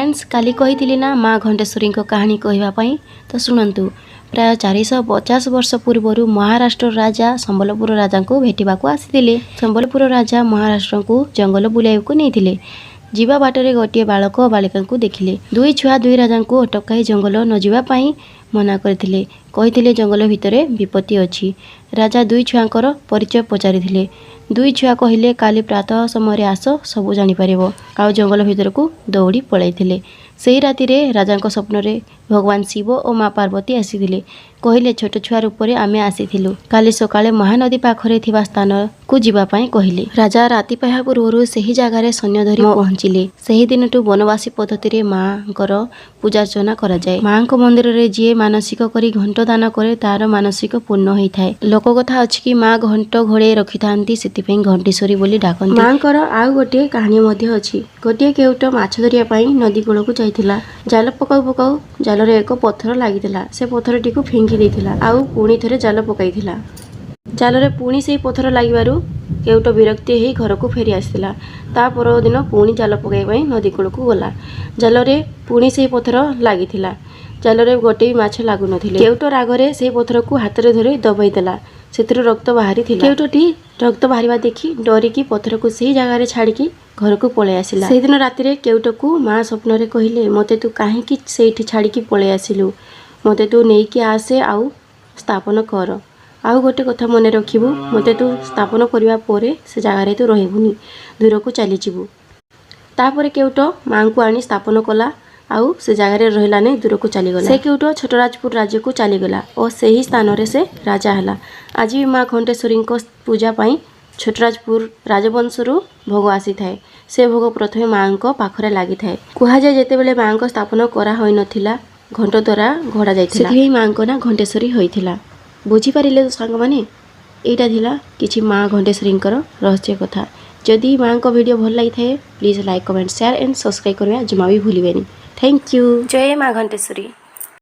Friends काली कही ना माँ घंटेश्वरी कहानी कहवाई तो शुणु। प्राय 450 वर्ष पूर्व महाराष्ट्र राजा संबलपुर राजा को भेटा आसी। संबलपुर राजा महाराष्ट्र को जंगल बुलाइक नहीं जीवा बाटर गोटे बालक और बालिका को देखिले। दुई छुआ दुई राजा को अटकाई जंगल न जावाई मना करथिले। कहिथिले जंगल भितरे विपत्ति अछि। राजा दुई छुआंकर परिचय पचारिथिले। दुई छुआ कहिले काली प्रातः समय आस सबू जानी परिबो। आ जंगल भितर को दौड़ी पळाइथिले। सेही राति रे राजांको स्वप्न रे भगवान शिव और माँ पार्वती आसीथिले। कहिले छोट छुआ रूप रे आमे आसीथिलु। काली सकाळे महानदी पाखरे थिबा स्थान को जीवा पई कहिले। राजा राति पाया पूर्व सेही जगार सैन्य धरी पहुँचिले। सेही दिनटू वनवासी पद्धति रे माँकर पूजार्चना करा जाए। माँको मंदिर रे जे मानसिक करी घंट दान करे तार मानसिक पूर्ण होइथाय। लोक कथा अछि कि माँ घंट घोड़े रखिथांती सेतिपई घंटेश्वरी बोली डाकंती। माँकर आउ गोटे कहानी मध्ये अछि। गोटे केउट माछ धरिया पई नदी कूल को जाइथिला। जाल पकाउ पकाउ जाल रे एक पत्थर लागिथिला। से पत्थर टिकु फेंकी देथिला। आउ पुणी थरे जाल पकाइथिला। जाल रे पुणी सेही पत्थर लागिबारु केउट विरक्ति हेई घर को फेरी आसिथिला। ता पर दिन पुणी जाल पकाइबा नदी कूल को गला। जाल रे पुणी सेही पत्थर लागिथिला। जाल रे गोटे माछ लागु नथिले। केउट रागरे सेही पत्थर को हाथ रे धरि दबाई देला। सेतिर रक्त बाहरी थिला। केउटटी रक्त बाहरिबा देखि डरिकी पत्थर को सेही जगह रे छाड़िकी घर को पळे आसिला। सेही दिन राति रे केउट को माँ स्वप्न रे कहिले मते तू काहेकि सेठी छाड़िकी पळे आसिलु। मते तू नेइकी आसे आउ स्थापन कर। आउ गोटे कथा मने रखिबु मते तू स्थापन करिवा परे से जगह रे तू रहिबुनी दूर को चली जिबु। तापरे केउट माँ को आनी स्थापन कला। आउ से जगह रे रहिला नै दूर को चली गला। से केउट छोटराजपुर राज्य को चली गला और सेही स्थान रे से राजा हला। आज भी माँ घंटेश्वरी को पूजा पाई छोटराजपुर राजवंश रु भोग आसी थाए। से भोग प्रथमे माँ को पाखरे लागि थाए। कुहा जाय जेते बेले माँ को स्थापन करा होई नथिला घंट द्वारा घोड़ा जाइथिला। सेहि माँ को ना घंटेश्वरी होइथिला। बुझी पारिले तो सांग माने एटा थिला किछि माँ घंटेश्वरी रहस्य कथा। जदि माँ को वीडियो भल लागि थाए please like comment share and subscribe करबा जमा भी भूलिबेनी। Thank you. जय माँ घंटेश्वरी।